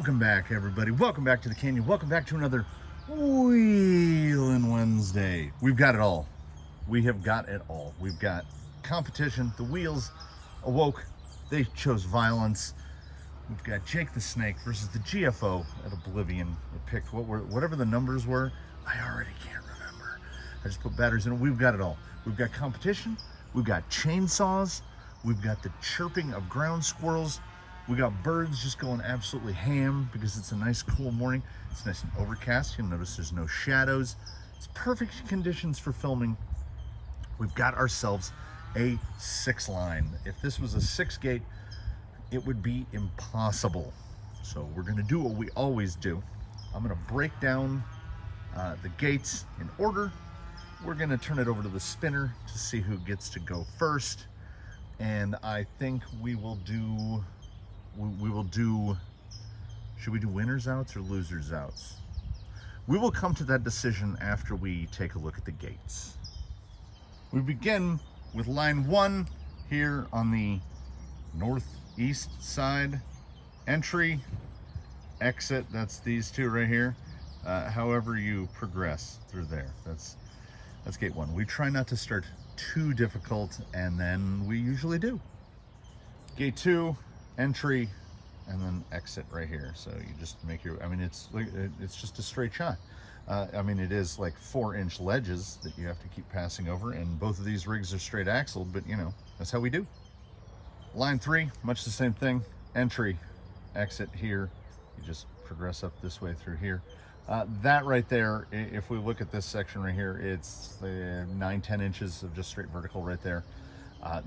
Welcome back, everybody. Welcome back to the canyon. Welcome back to another Wheelin Wednesday. We've got it all. We have got it all. We've got competition. The wheels awoke. They chose violence. We've got Jake the Snake versus the GFO at Oblivion. It picked whatever the numbers were. I already can't remember. I just put batteries in it. We've got it all. We've got competition. We've got chainsaws. We've got the chirping of ground squirrels. We got birds just going absolutely ham because it's a nice cool morning. It's nice and overcast. You'll notice there's no shadows. It's perfect conditions for filming. We've got ourselves a 6 line. If this was a 6 gate, it would be impossible. So we're gonna do what we always do. I'm gonna break down the gates in order. We're gonna turn it over to the spinner to see who gets to go first. And I think we will do, should we do winners outs or losers outs? We will come to that decision after we take a look at the gates. We begin with line 1 here on the northeast side. Entry, exit, that's these two right here. However you progress through there, that's gate 1. We try not to start too difficult, and then we usually do. Gate 2, entry, and then exit right here. So you just make your, I mean, it's just a straight shot. I mean, it is like 4-inch ledges that you have to keep passing over, and both of these rigs are straight axled, but you know, that's how we do. Line 3, much the same thing. Entry, exit here. You just progress up this way through here. That right there, if we look at this section right here, it's 9-10 inches of just straight vertical right there.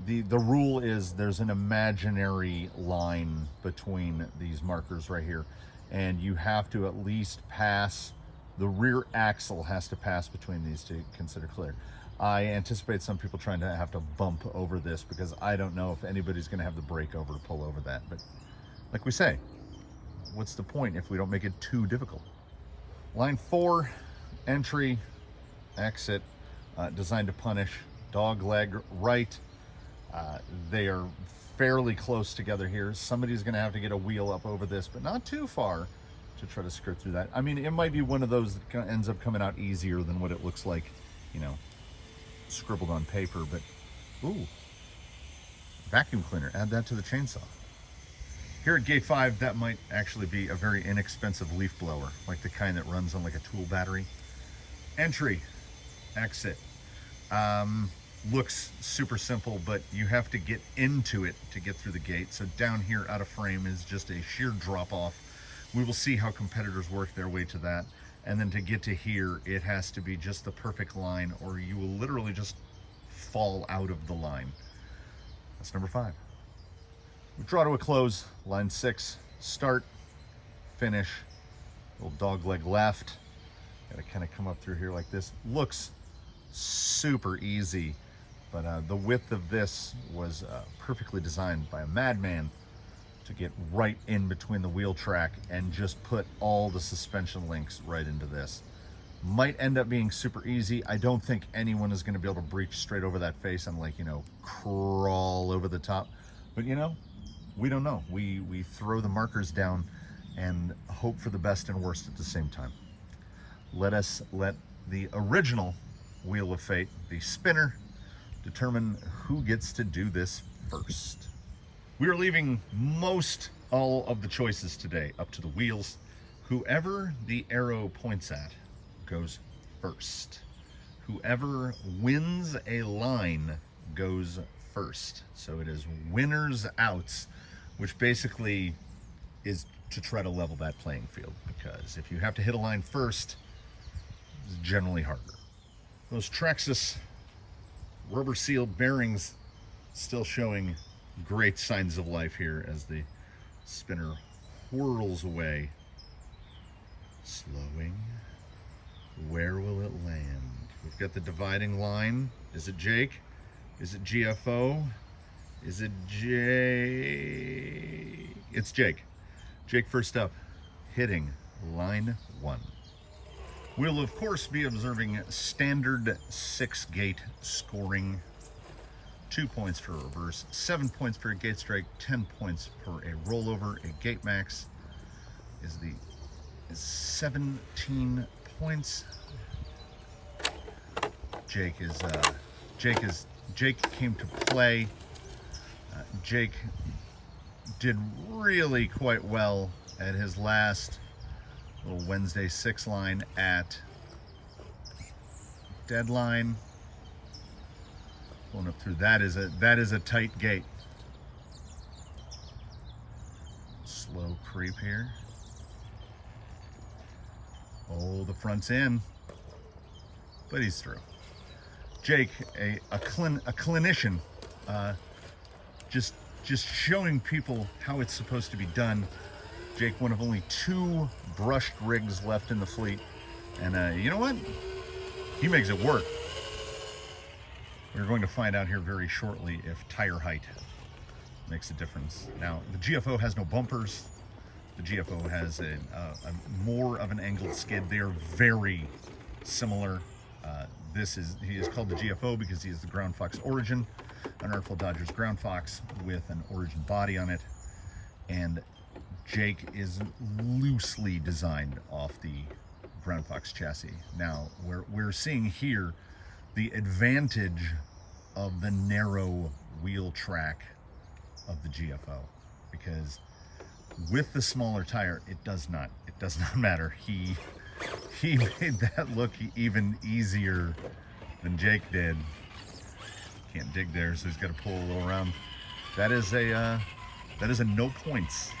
The rule is there's an imaginary line between these markers right here, and you have to at least pass, the rear axle has to pass between these to consider clear. I anticipate some people trying to have to bump over this because I don't know if anybody's going to have the brake over to pull over that. But like we say, what's the point if we don't make it too difficult? Line 4, entry, exit, designed to punish, dog leg right. They are fairly close together here. Somebody's going to have to get a wheel up over this, but not too far to try to skirt through that. I mean, it might be one of those that ends up coming out easier than what it looks like, you know, scribbled on paper. But ooh, vacuum cleaner, add that to the chainsaw. Here at gate 5, that might actually be a very inexpensive leaf blower, like the kind that runs on like a tool battery. Entry, exit. Looks super simple, but you have to get into it to get through the gate. So down here out of frame is just a sheer drop off. We will see how competitors work their way to that. And then to get to here, it has to be just the perfect line, or you will literally just fall out of the line. That's number 5. We draw to a close. Line 6, start, finish, little dog leg left. Gotta kind of come up through here like this. Looks super easy, but the width of this was perfectly designed by a madman to get right in between the wheel track and just put all the suspension links right into this. Might end up being super easy. I don't think anyone is going to be able to breach straight over that face and, like, you know, crawl over the top. But you know, we don't know. We throw the markers down and hope for the best and worst at the same time. Let the original Wheel of Fate, the spinner, determine who gets to do this first. We are leaving most all of the choices today up to the wheels. Whoever the arrow points at goes first. Whoever wins a line goes first. So it is winners outs, which basically is to try to level that playing field, because if you have to hit a line first, it's generally harder. Those Traxxas rubber sealed bearings still showing great signs of life here as the spinner whirls away. Slowing. Where will it land? We've got the dividing line. Is it Jake? Is it GFO? Is it Jake? It's Jake. Jake first up, hitting line 1. We'll of course be observing standard 6-gate scoring. 2 points for a reverse, 7 points for a gate strike, 10 points for a rollover, a gate max. is 17 points. Jake came to play. Jake did really quite well at his last little Wednesday 6 line at deadline. Going up through that is a tight gate. Slow creep here. Oh, the front's in, but he's through. Jake, a clinician, just showing people how it's supposed to be done. Jake, one of only 2 brushed rigs left in the fleet, and you know what? He makes it work. We're going to find out here very shortly if tire height makes a difference. Now, the GFO has no bumpers. The GFO has a more of an angled skid. They are very similar. He is called the GFO because he is the Ground Fox Origin, an Artful Dodgers Ground Fox with an Origin body on it. And Jake is loosely designed off the Ground Fox chassis. Now, we're seeing here the advantage of the narrow wheel track of the GFO, because with the smaller tire, it does not matter. He made that look even easier than Jake did. Can't dig there, so he's got to pull a little around. That is a no points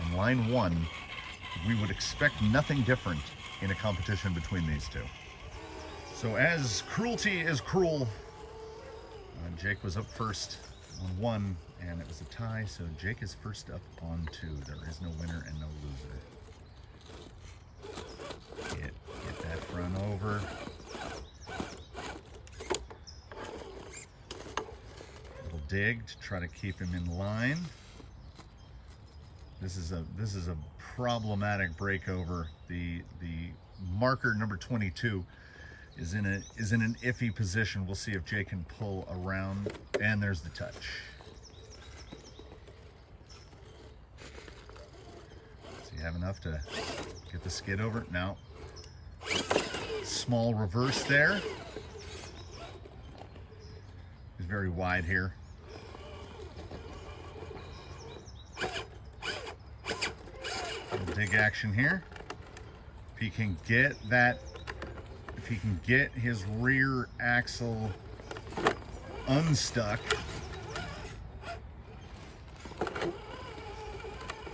on line 1. We would expect nothing different in a competition between these two. So as cruelty is cruel, Jake was up first on 1, and it was a tie, so Jake is first up on 2. There is no winner and no loser. Get that front over. Little dig to try to keep him in line. This is a problematic breakover. The marker number 22 is in an iffy position. We'll see if Jake can pull around, and there's the touch. Does he have enough to get the skid over? No. Small reverse there. He's very wide here. Dig action here. If he can get that, if he can get his rear axle unstuck.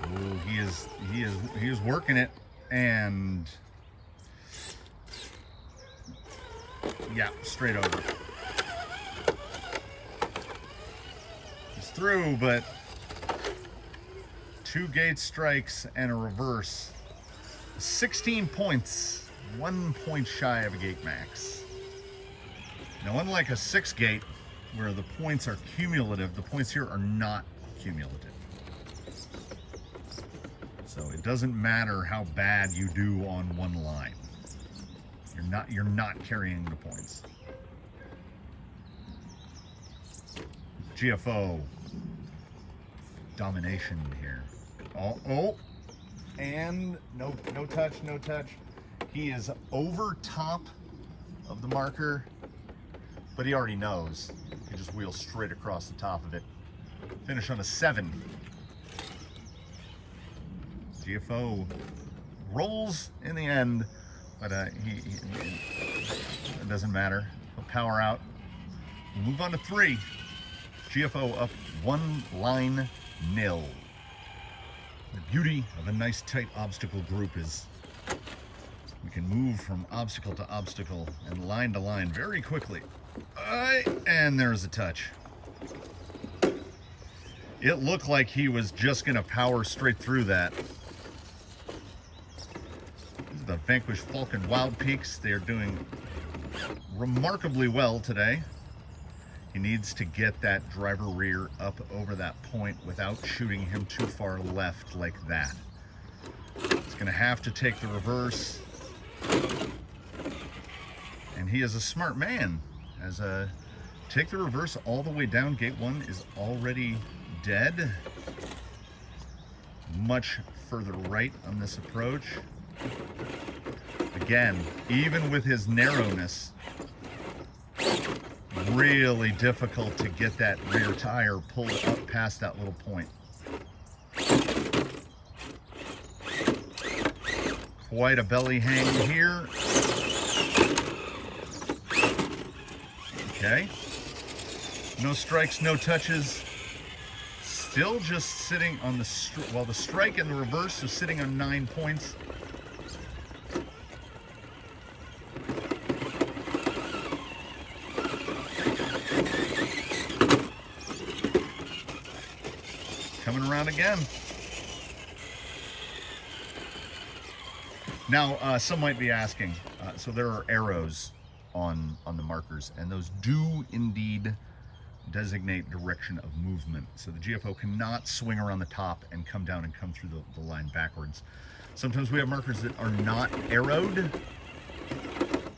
Ooh, he is working it, and yeah, straight over. He's through, but 2 gate strikes and a reverse. 16 points, 1 point shy of a gate max. Now, unlike a 6 gate where the points are cumulative, the points here are not cumulative. So it doesn't matter how bad you do on one line. You're not carrying the points. GFO domination here. Oh, and no touch. He is over top of the marker, but he already knows. He just wheels straight across the top of it. Finish on a 7. GFO rolls in the end, but it doesn't matter. He'll power out. We'll move on to 3. GFO up 1 line 0. The beauty of a nice tight obstacle group is we can move from obstacle to obstacle and line to line very quickly. And there's a touch. It looked like he was just going to power straight through that. This is the Vanquish Falcon Wild Peaks. They are doing remarkably well today. He needs to get that driver rear up over that point without shooting him too far left like that. He's going to have to take the reverse. And he is a smart man. Take the reverse all the way down. Gate 1 is already dead. Much further right on this approach. Again, even with his narrowness, really difficult to get that rear tire pulled up past that little point. Quite a belly hang here. Okay. No strikes, no touches. Still just sitting on the well, the strike and the reverse is sitting on 9 points. Coming around again. Now, some might be asking, so there are arrows on the markers, and those do indeed designate direction of movement. So the GFO cannot swing around the top and come down and come through the line backwards. Sometimes we have markers that are not arrowed,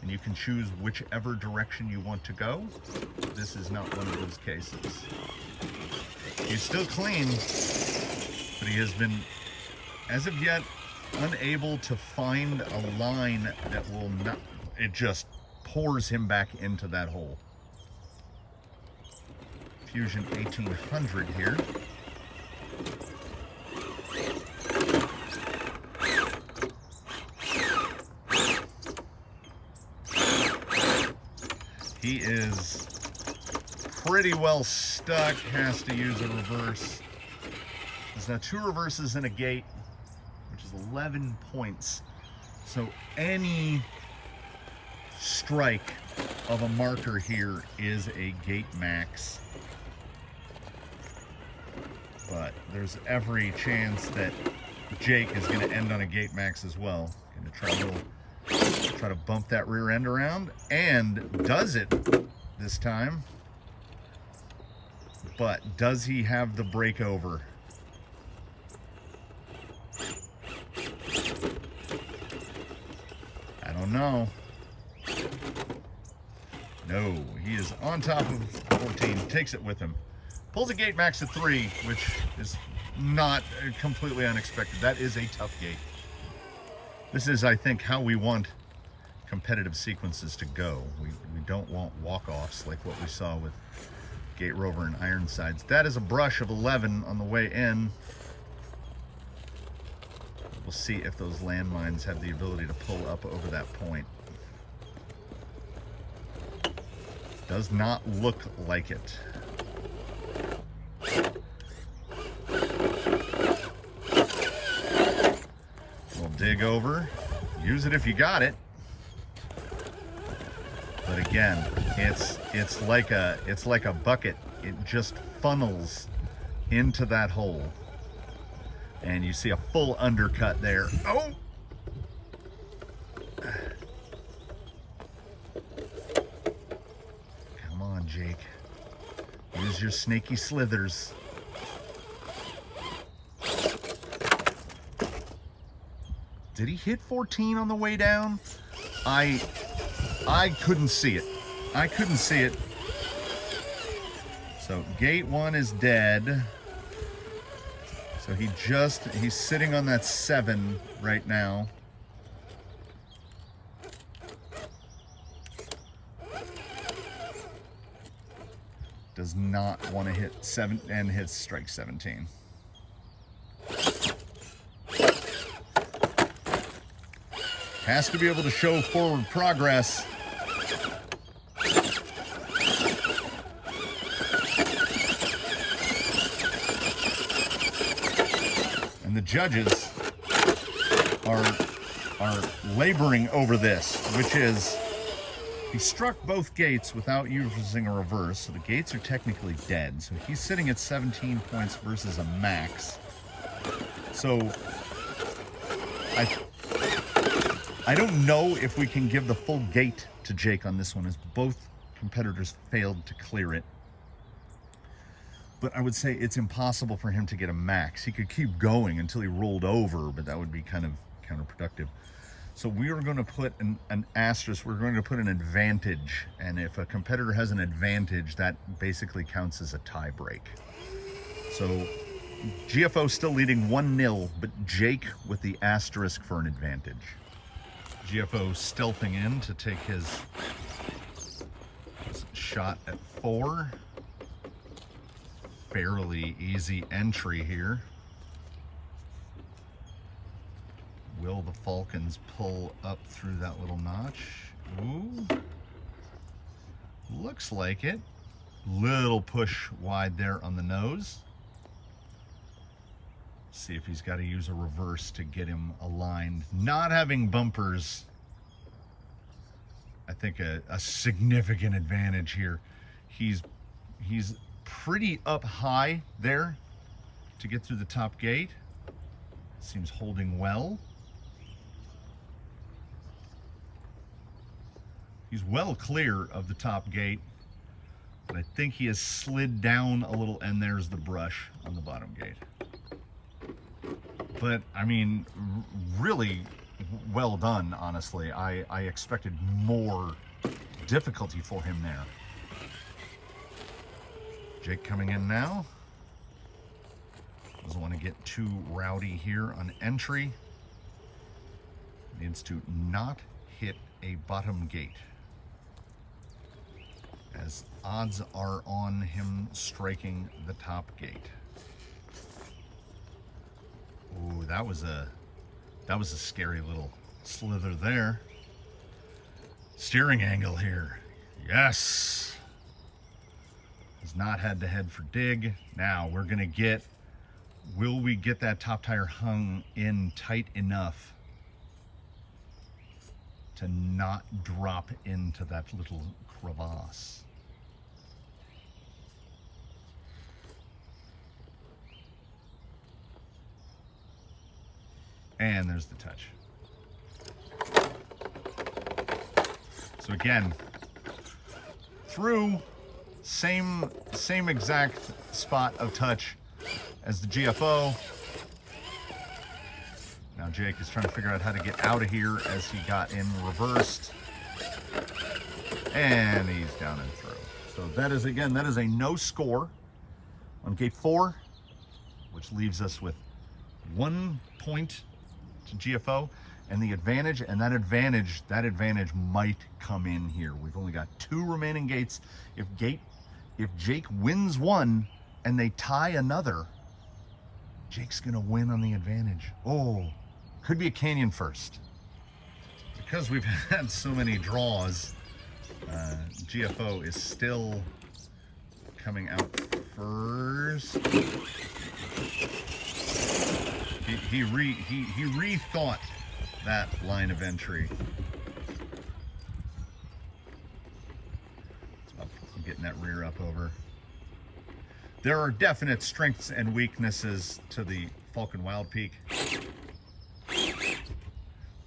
and you can choose whichever direction you want to go. This is not one of those cases. He's still clean, but he has been, as of yet, unable to find a line that will not, it just pours him back into that hole. Fusion 1800 here. He is pretty well stuck, has to use a reverse. There's now 2 reverses and a gate, which is 11 points. So any strike of a marker here is a gate max. But there's every chance that Jake is going to end on a gate max as well. Going to try to bump that rear end around, and does it this time. But does he have the breakover? I don't know. No, he is on top of 14, takes it with him. Pulls a gate max at 3, which is not completely unexpected. That is a tough gate. This is, I think, how we want competitive sequences to go. We don't want walk-offs like what we saw with Gate Rover and Ironsides. That is a brush of 11 on the way in. We'll see if those landmines have the ability to pull up over that point. Does not look like it. We'll dig over. Use it if you got it. But again, it's like a bucket. It just funnels into that hole. And you see a full undercut there. Oh! Come on, Jake. Use your snaky slithers. Did he hit 14 on the way down? I couldn't see it. I couldn't see it. So gate 1 is dead. So he's sitting on that 7 right now. Does not want to hit 7 and hits strike 17. Has to be able to show forward progress. And the judges are laboring over this, which is he struck both gates without using a reverse, so the gates are technically dead. So he's sitting at 17 points versus a max. So I don't know if we can give the full gate to Jake on this one, as both competitors failed to clear it. But I would say it's impossible for him to get a max. He could keep going until he rolled over, but that would be kind of counterproductive. So we are going to put an asterisk. We're going to put an advantage. And if a competitor has an advantage, that basically counts as a tie break. So GFO still leading 1-0, but Jake with the asterisk for an advantage. GFO stealthing in to take his shot at 4. Fairly easy entry here. Will the Falcons pull up through that little notch? Ooh. Looks like it. Little push wide there on the nose. See if he's got to use a reverse to get him aligned. Not having bumpers, I think a significant advantage here. He's pretty up high there to get through the top gate. Seems holding well. He's well clear of the top gate, but I think he has slid down a little, and there's the brush on the bottom gate. But, I mean, really well done, honestly. I expected more difficulty for him there. Jake coming in now. Doesn't want to get too rowdy here on entry. Needs to not hit a bottom gate, as odds are on him striking the top gate. Ooh, that was a scary little slither there. Steering angle here. Yes. Has not had to head for dig. Now we're gonna get, will we get that top tire hung in tight enough to not drop into that little crevasse? And there's the touch. So again, through same exact spot of touch as the GFO. Now Jake is trying to figure out how to get out of here as he got in reversed. And he's down and through. So that is, again, that is a no score on gate 4, which leaves us with 1 point to GFO, and the advantage, and that advantage might come in here. We've only got 2 remaining gates. If Jake wins one and they tie another, Jake's gonna win on the advantage. Oh, could be a canyon first. Because we've had so many draws, GFO is still coming out first. He rethought that line of entry. It's about getting that rear up over. There are definite strengths and weaknesses to the Falcon Wild Peak.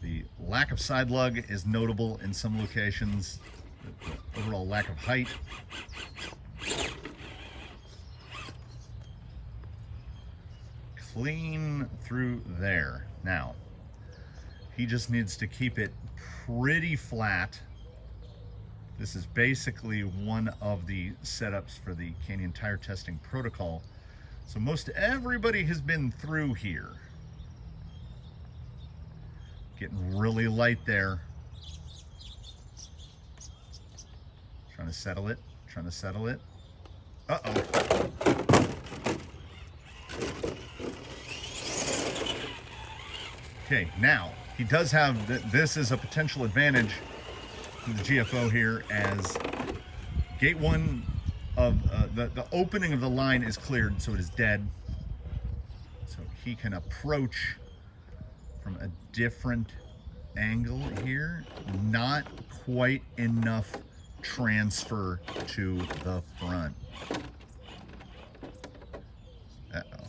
The lack of side lug is notable in some locations. The overall lack of height. Clean through there. Now, he just needs to keep it pretty flat. This is basically one of the setups for the Canyon tire testing protocol. So most everybody has been through here. Getting really light there. Trying to settle it, trying to settle it. Uh-oh. Okay, now, he does have, this is a potential advantage to the GFO here, as gate 1 of, the opening of the line is cleared, so it is dead. So he can approach from a different angle here. Not quite enough transfer to the front. Uh-oh.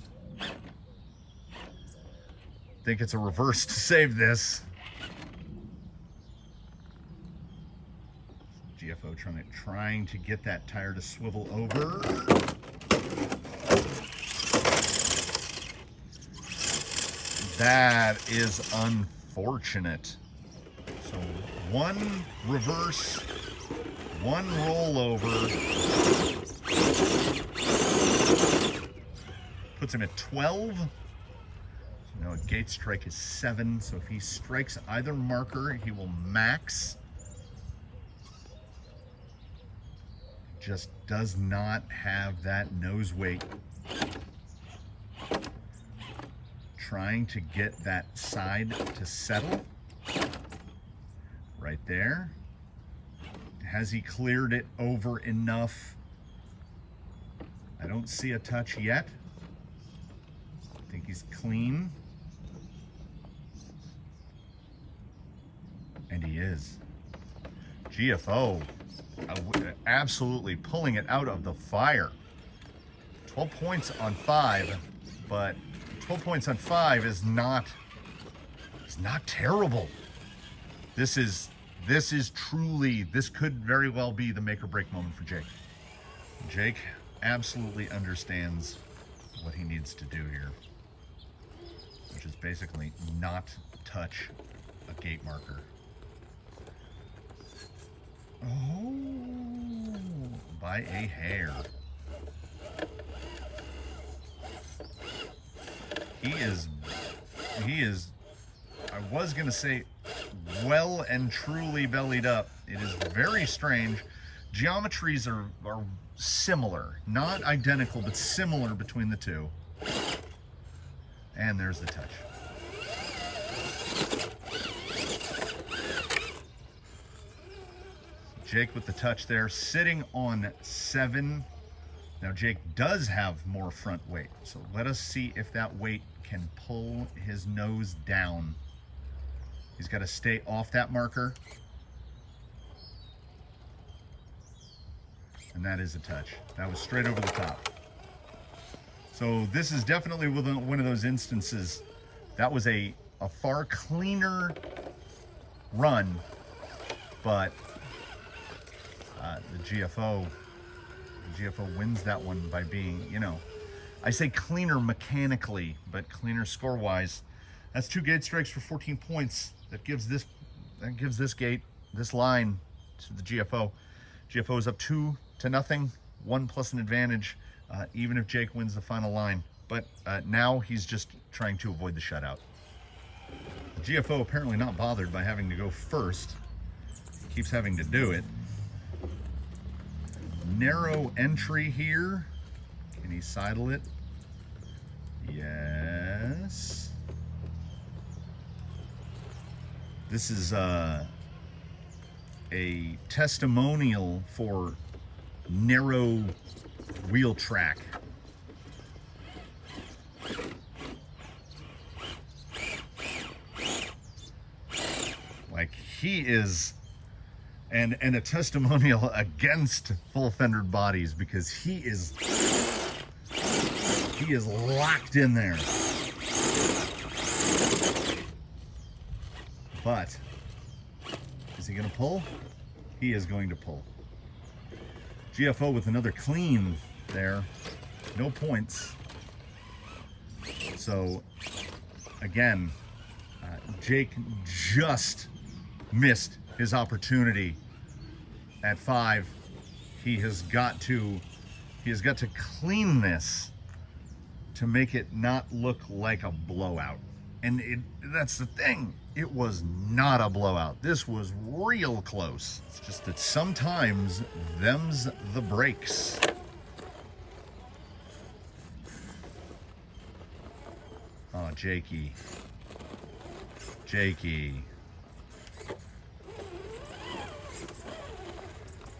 Think it's a reverse to save this. GFO trying to get that tire to swivel over. That is unfortunate. So 1 reverse, 1 rollover. puts him at 12. No, a gate strike is 7, so if he strikes either marker, he will max. Just does not have that nose weight. Trying to get that side to settle. Right there. Has he cleared it over enough? I don't see a touch yet. I think he's clean. And he is. GFO absolutely pulling it out of the fire. 12 points on 5, but 12 points on 5 is not terrible. This is truly, this could very well be the make or break moment for Jake. Jake absolutely understands what he needs to do here, which is basically not touch a gate marker. Oh, by a hair. He is, I was gonna say, well and truly bellied up. It is very strange. Geometries are similar, not identical, but similar between the two. And there's the touch. Jake with the touch there, sitting on 7. Now Jake does have more front weight, so let us see if that weight can pull his nose down. He's got to stay off that marker. And that is a touch. That was straight over the top. So this is definitely one of those instances. That was a far cleaner run, but the GFO wins that one by being, you know, I say cleaner mechanically, but cleaner score-wise. That's 2 gate strikes for 14 points. That gives this gate, this line to the GFO. GFO is up 2-0, 1 plus an advantage, even if Jake wins the final line. But now he's just trying to avoid the shutout. The GFO apparently not bothered by having to go first. Keeps having to do it. Narrow entry here. Can he sidle it? Yes. This is a testimonial for narrow wheel track. Like he is, and a testimonial against full fendered bodies, because he is locked in there. But is he going to pull? He is going to pull. GFO with another clean there. No points. So again, Jake just missed his opportunity at 5. He has got to clean this to make it not look like a blowout. And that's the thing. It was not a blowout. This was real close. It's just that sometimes them's the breaks. Oh, Jakey.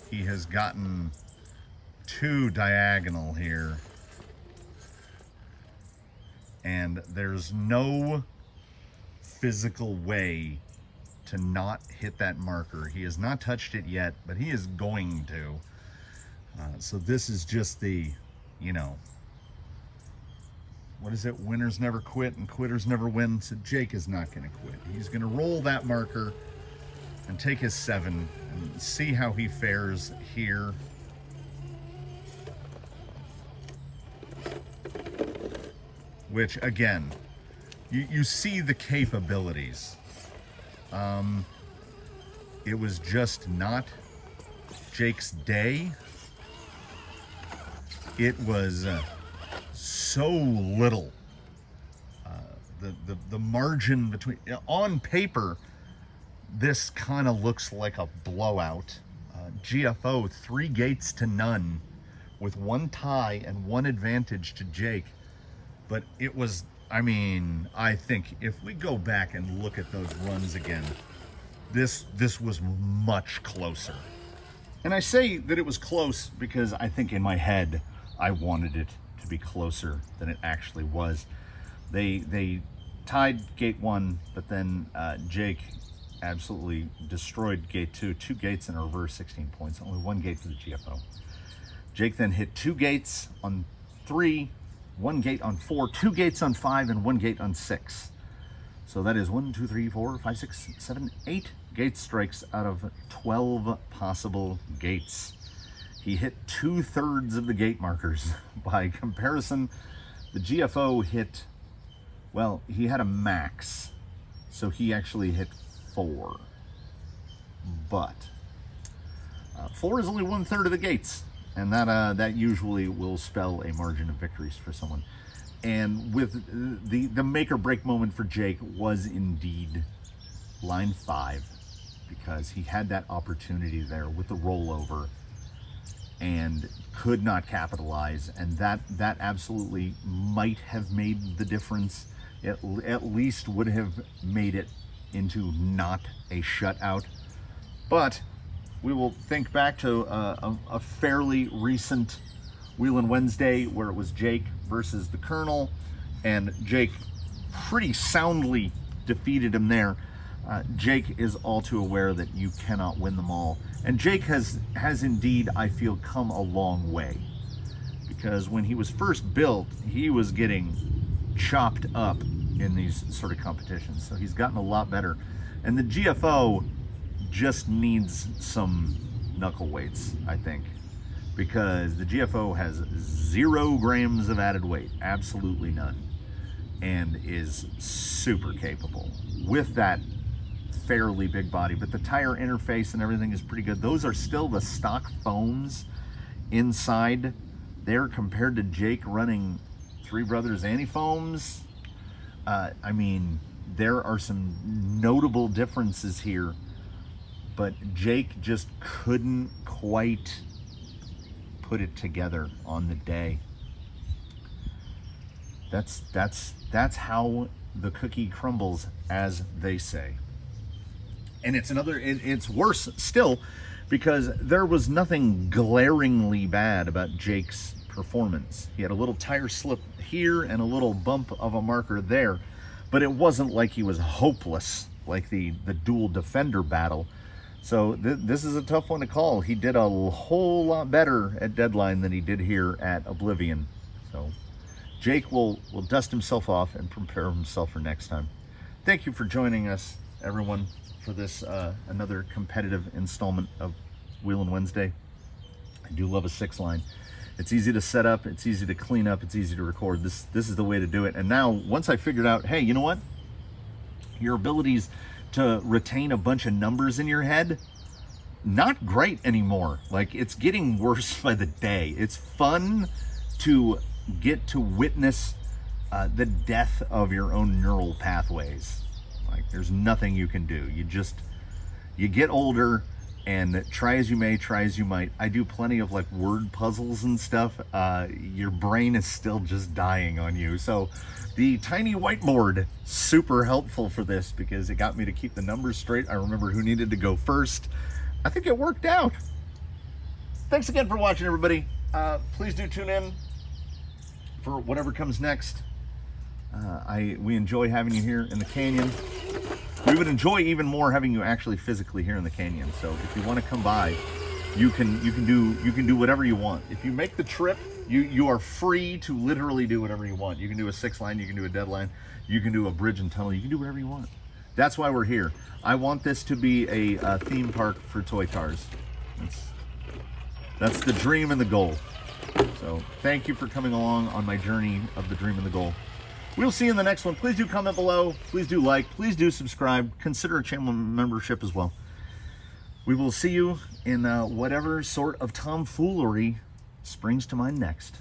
He has gotten too diagonal here. And there's no physical way to not hit that marker. He has not touched it yet, but he is going to. So this is just the, you know, what is it? Winners never quit and quitters never win. So Jake is not going to quit. He's going to roll that marker and take his 7 and see how he fares here. Which, again, you see the capabilities. It was just not Jake's day. It was so so little. The margin between, on paper, this kind of looks like a blowout. GFO 3 gates to none with 1 tie and 1 advantage to Jake. But it was, I mean, I think if we go back and look at those runs again, this was much closer. And I say that it was close because I think in my head I wanted it to be closer than it actually was. They tied gate 1, but then Jake absolutely destroyed gate 2. 2 gates in a reverse, 16 points. Only 1 gate for the GFO. Jake then hit 2 gates on 3, 1 gate on 4, 2 gates on 5, and 1 gate on 6. So that is 1, 2, 3, 4, 5, 6, 7, 8 gate strikes out of 12 possible gates. He hit 2/3 of the gate markers. By comparison, the GFO hit, well, he had a max, so he actually hit 4. But 4 is only 1/3 of the gates, and that usually will spell a margin of victories for someone. And with the make or break moment for Jake was indeed line 5, because he had that opportunity there with the rollover and could not capitalize, and that absolutely might have made the difference. It at least would have made it into not a shutout. But we will think back to a fairly recent Wheelin Wednesday where it was Jake versus the Colonel, and Jake pretty soundly defeated him there. Jake is all too aware that you cannot win them all. And Jake has indeed, I feel, come a long way. Because when he was first built, he was getting chopped up in these sort of competitions. So he's gotten a lot better. And the GFO just needs some knuckle weights, I think. Because the GFO has 0 grams of added weight, absolutely none. And is super capable with that fairly big body, but the tire interface and everything is pretty good. Those are still the stock foams inside there compared to Jake running Three Brothers anti-foams. I mean, there are some notable differences here, but Jake just couldn't quite put it together on the day. That's how the cookie crumbles, as they say. And it's worse still, because there was nothing glaringly bad about Jake's performance. He had a little tire slip here and a little bump of a marker there, but it wasn't like he was hopeless like the dual defender battle. So this is a tough one to call. He did a whole lot better at Deadline than he did here at Oblivion. So Jake will dust himself off and prepare himself for next time. Thank you for joining us, everyone, for this another competitive installment of Wheelin Wednesday. I do love a 6-line. It's easy to set up, it's easy to clean up, it's easy to record. This is the way to do it. And now, once I figured out, hey, you know what? Your abilities to retain a bunch of numbers in your head, not great anymore. Like, it's getting worse by the day. It's fun to get to witness the death of your own neural pathways. Like, there's nothing you can do. You get older, and try as you may, try as you might. I do plenty of like word puzzles and stuff. Your brain is still just dying on you. So the tiny whiteboard, super helpful for this, because it got me to keep the numbers straight. I remember who needed to go first. I think it worked out. Thanks again for watching, everybody. Please do tune in for whatever comes next. We enjoy having you here in the canyon. We would enjoy even more having you actually physically here in the canyon. So if you want to come by, you can do whatever you want. If you make the trip, you are free to literally do whatever you want. You can do a 6-line, you can do a Deadline, you can do a bridge and tunnel, you can do whatever you want. That's why we're here. I want this to be a theme park for toy cars. That's the dream and the goal. So thank you for coming along on my journey of the dream and the goal. We'll see you in the next one. Please do comment below. Please do like. Please do subscribe. Consider a channel membership as well. We will see you in whatever sort of tomfoolery springs to mind next.